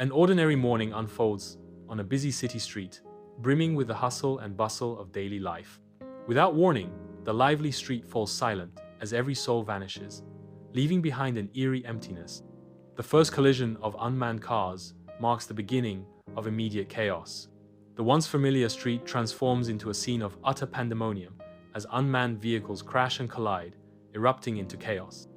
An ordinary morning unfolds on a busy city street, brimming with the hustle and bustle of daily life. Without warning, the lively street falls silent as every soul vanishes, leaving behind an eerie emptiness. The first collision of unmanned cars marks the beginning of immediate chaos. The once familiar street transforms into a scene of utter pandemonium as unmanned vehicles crash and collide, erupting into chaos.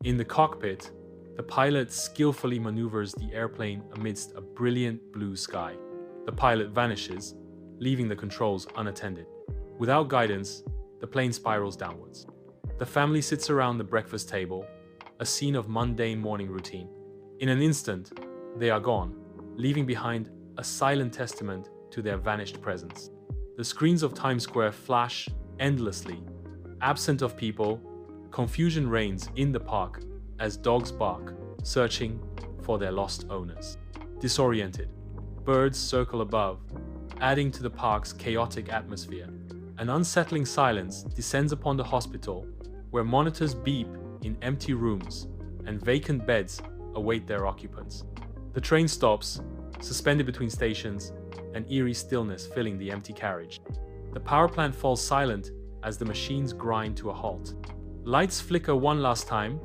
In the cockpit, the pilot skillfully maneuvers the airplane amidst a brilliant blue sky. The pilot vanishes, leaving the controls unattended. Without guidance, the plane spirals downwards. The family sits around the breakfast table, a scene of mundane morning routine. In an instant, they are gone, leaving behind a silent testament to their vanished presence. The screens of Times Square flash endlessly. Absent of people, confusion reigns in the park as dogs bark, searching for their lost owners. Disoriented, birds circle above, adding to the park's chaotic atmosphere. An unsettling silence descends upon the hospital, where monitors beep in empty rooms and vacant beds await their occupants. The train stops, suspended between stations, an eerie stillness filling the empty carriage. The power plant falls silent as the machines grind to a halt. Lights flicker one last time,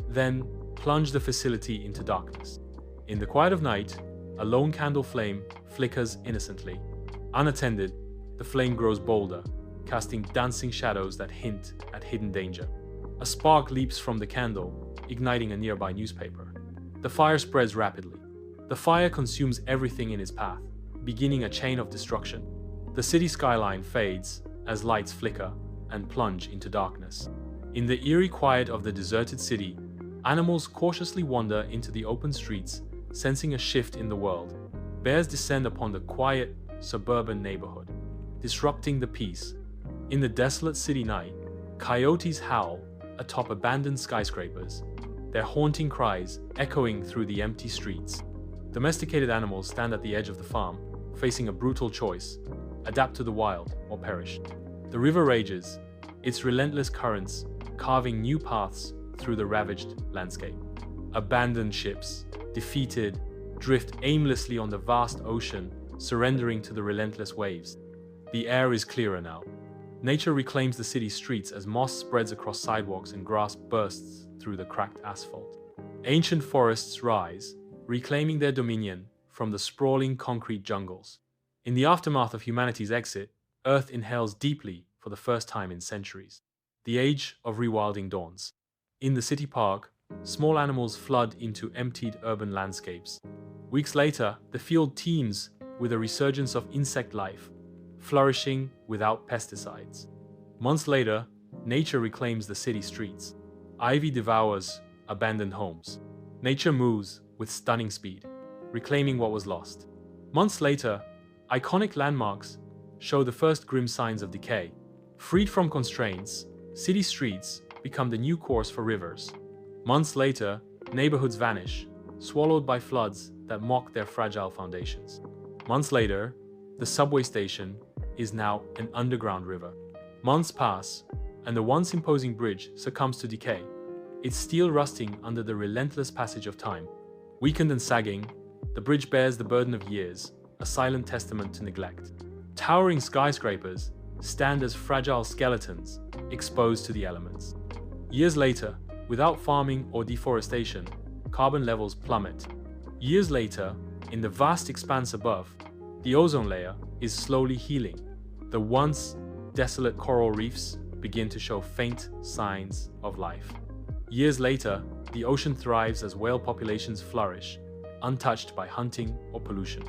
then plunge the facility into darkness. In the quiet of night, a lone candle flame flickers innocently. Unattended, the flame grows bolder, casting dancing shadows that hint at hidden danger. A spark leaps from the candle, igniting a nearby newspaper. The fire spreads rapidly. The fire consumes everything in its path, beginning a chain of destruction. The city skyline fades as lights flicker and plunge into darkness. In the eerie quiet of the deserted city, animals cautiously wander into the open streets, sensing a shift in the world. Bears descend upon the quiet, suburban neighborhood, disrupting the peace. In the desolate city night, coyotes howl atop abandoned skyscrapers, their haunting cries echoing through the empty streets. Domesticated animals stand at the edge of the farm, facing a brutal choice: adapt to the wild or perish. The river rages, its relentless currents carving new paths through the ravaged landscape. Abandoned ships, defeated, drift aimlessly on the vast ocean, surrendering to the relentless waves. The air is clearer now. Nature reclaims the city's streets as moss spreads across sidewalks and grass bursts through the cracked asphalt. Ancient forests rise, reclaiming their dominion from the sprawling concrete jungles. In the aftermath of humanity's exit, Earth inhales deeply for the first time in centuries. The age of rewilding dawns. In the city park, small animals flood into emptied urban landscapes. Weeks later, the field teems with a resurgence of insect life, flourishing without pesticides. Months later, nature reclaims the city streets. Ivy devours abandoned homes. Nature moves with stunning speed, reclaiming what was lost. Months later, iconic landmarks show the first grim signs of decay. Freed from constraints, city streets become the new course for rivers. Months later, neighborhoods vanish, swallowed by floods that mock their fragile foundations. Months later, the subway station is now an underground river. Months pass, and the once imposing bridge succumbs to decay, its steel rusting under the relentless passage of time. Weakened and sagging, the bridge bears the burden of years, a silent testament to neglect. Towering skyscrapers stand as fragile skeletons, exposed to the elements. Years later, without farming or deforestation, carbon levels plummet. Years later, in the vast expanse above, the ozone layer is slowly healing. The once desolate coral reefs begin to show faint signs of life. Years later, the ocean thrives as whale populations flourish, untouched by hunting or pollution.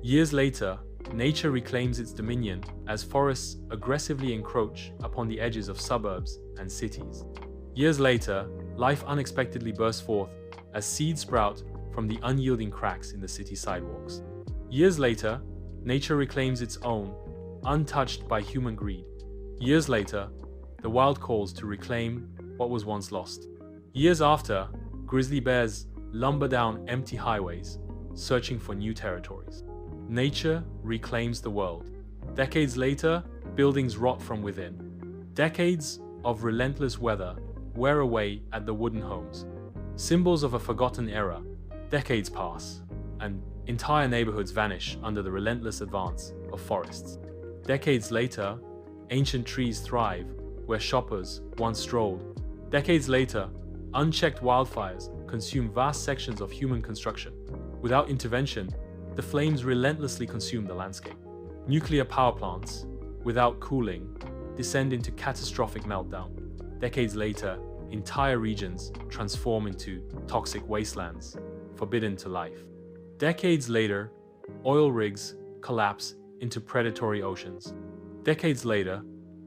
Years later, nature reclaims its dominion as forests aggressively encroach upon the edges of suburbs and cities. Years later, life unexpectedly bursts forth as seeds sprout from the unyielding cracks in the city sidewalks. Years later, nature reclaims its own, untouched by human greed. Years later, the wild calls to reclaim what was once lost. Years after, grizzly bears lumber down empty highways, searching for new territories. Nature reclaims the world. Decades later, buildings rot from within. Decades of relentless weather wear away at the wooden homes. Symbols of a forgotten era. Decades pass, and entire neighborhoods vanish under the relentless advance of forests. Decades later, ancient trees thrive where shoppers once strolled. Decades later, unchecked wildfires consume vast sections of human construction. Without intervention, the flames relentlessly consume the landscape. Nuclear power plants, without cooling, descend into catastrophic meltdown. Decades later, entire regions transform into toxic wastelands, forbidden to life. Decades later, oil rigs collapse into predatory oceans. Decades later,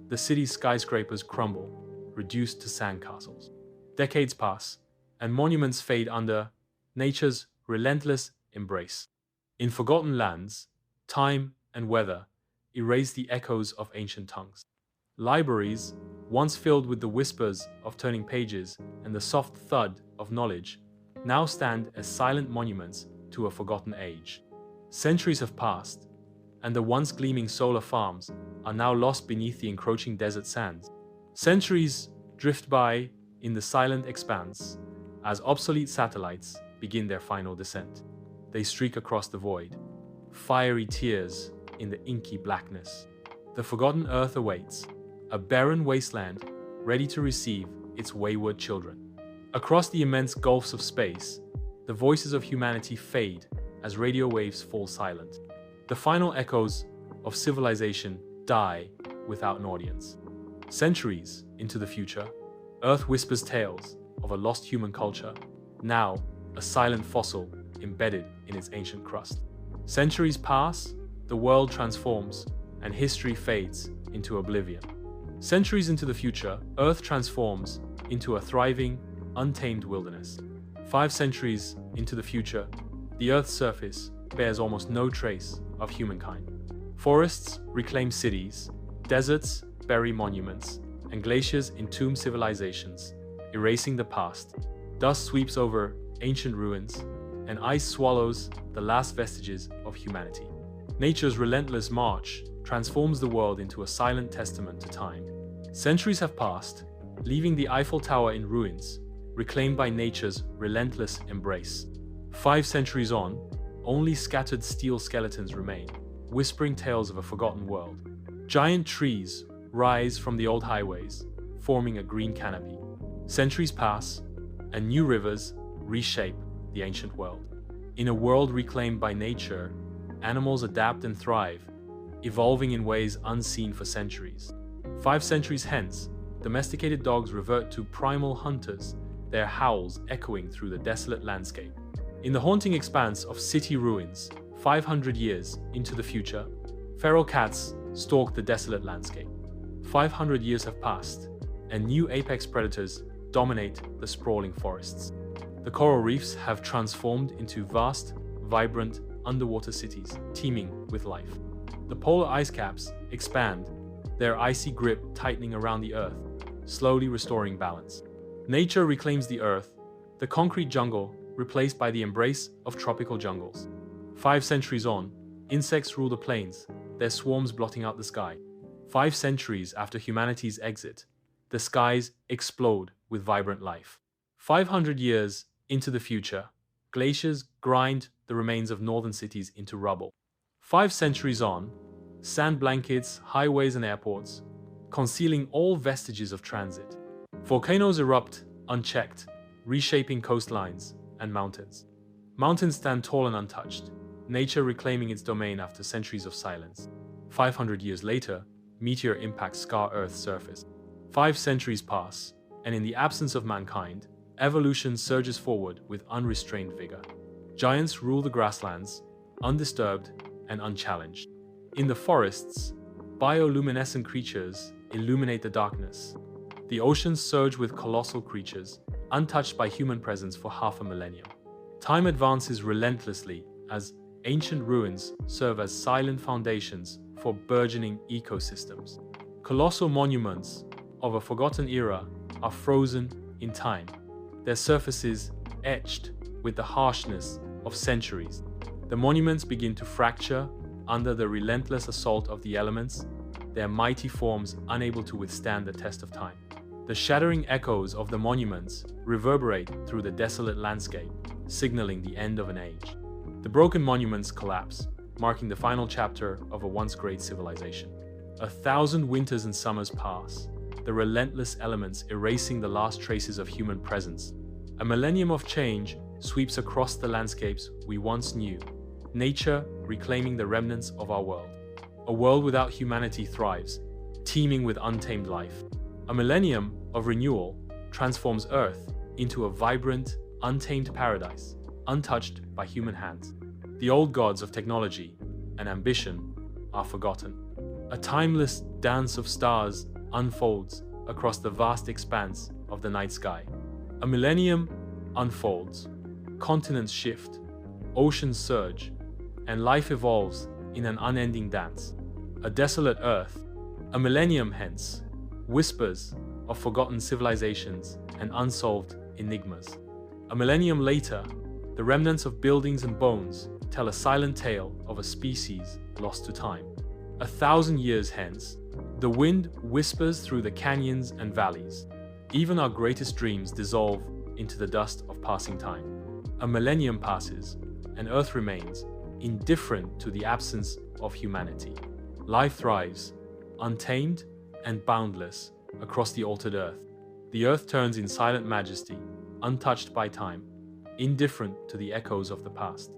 the city's skyscrapers crumble, reduced to sandcastles. Decades pass, and monuments fade under nature's relentless embrace. In forgotten lands, time and weather erase the echoes of ancient tongues. Libraries, once filled with the whispers of turning pages and the soft thud of knowledge, now stand as silent monuments to a forgotten age. Centuries have passed, and the once gleaming solar farms are now lost beneath the encroaching desert sands. Centuries drift by in the silent expanse as obsolete satellites begin their final descent. They streak across the void, fiery tears in the inky blackness. The forgotten earth awaits, a barren wasteland ready to receive its wayward children. Across the immense gulfs of space, the voices of humanity fade as radio waves fall silent. The final echoes of civilization die without an audience. Centuries into the future, Earth whispers tales of a lost human culture, now a silent fossil embedded in its ancient crust. Centuries pass, the world transforms, and history fades into oblivion. Centuries into the future, Earth transforms into a thriving, untamed wilderness. 5 centuries into the future, the Earth's surface bears almost no trace of humankind. Forests reclaim cities, deserts bury monuments, and glaciers entomb civilizations, erasing the past. Dust sweeps over ancient ruins, and ice swallows the last vestiges of humanity. Nature's relentless march transforms the world into a silent testament to time. Centuries have passed, leaving the Eiffel Tower in ruins, reclaimed by nature's relentless embrace. 5 centuries on, only scattered steel skeletons remain, whispering tales of a forgotten world. Giant trees rise from the old highways, forming a green canopy. Centuries pass, and new rivers reshape the ancient world. In a world reclaimed by nature, animals adapt and thrive, evolving in ways unseen for centuries. 5 centuries hence, domesticated dogs revert to primal hunters, their howls echoing through the desolate landscape. In the haunting expanse of city ruins, 500 years into the future, feral cats stalk the desolate landscape. 500 years have passed, and new apex predators dominate the sprawling forests. The coral reefs have transformed into vast, vibrant underwater cities teeming with life. The polar ice caps expand, their icy grip tightening around the Earth, slowly restoring balance. Nature reclaims the Earth, the concrete jungle replaced by the embrace of tropical jungles. 5 centuries on, insects rule the plains, their swarms blotting out the sky. 5 centuries after humanity's exit, the skies explode with vibrant life. 500 years into the future, glaciers grind the remains of northern cities into rubble. 5 centuries on, sand blankets highways and airports, concealing all vestiges of transit. Volcanoes erupt unchecked, reshaping coastlines and mountains. Mountains stand tall and untouched, nature reclaiming its domain after centuries of silence. 500 years later, meteor impacts scar Earth's surface. 5 centuries pass, and in the absence of mankind, evolution surges forward with unrestrained vigor. Giants rule the grasslands, undisturbed and unchallenged. In the forests, bioluminescent creatures illuminate the darkness. The oceans surge with colossal creatures, untouched by human presence for half a millennium. Time advances relentlessly as ancient ruins serve as silent foundations for burgeoning ecosystems. Colossal monuments of a forgotten era are frozen in time, their surfaces etched with the harshness of centuries. The monuments begin to fracture under the relentless assault of the elements, their mighty forms unable to withstand the test of time. The shattering echoes of the monuments reverberate through the desolate landscape, signaling the end of an age. The broken monuments collapse, marking the final chapter of a once great civilization. 1,000 winters and summers pass, the relentless elements erasing the last traces of human presence. A millennium of change sweeps across the landscapes we once knew, nature reclaiming the remnants of our world. A world without humanity thrives, teeming with untamed life. A millennium of renewal transforms Earth into a vibrant, untamed paradise, untouched by human hands. The old gods of technology and ambition are forgotten. A timeless dance of stars unfolds across the vast expanse of the night sky. A millennium unfolds, continents shift, oceans surge, and life evolves in an unending dance. A desolate Earth, a millennium hence, whispers of forgotten civilizations and unsolved enigmas. A millennium later, the remnants of buildings and bones tell a silent tale of a species lost to time. 1,000 years hence, the wind whispers through the canyons and valleys. Even our greatest dreams dissolve into the dust of passing time. A millennium passes, and Earth remains indifferent to the absence of humanity. Life thrives, untamed and boundless, across the altered Earth. The Earth turns in silent majesty, untouched by time, indifferent to the echoes of the past.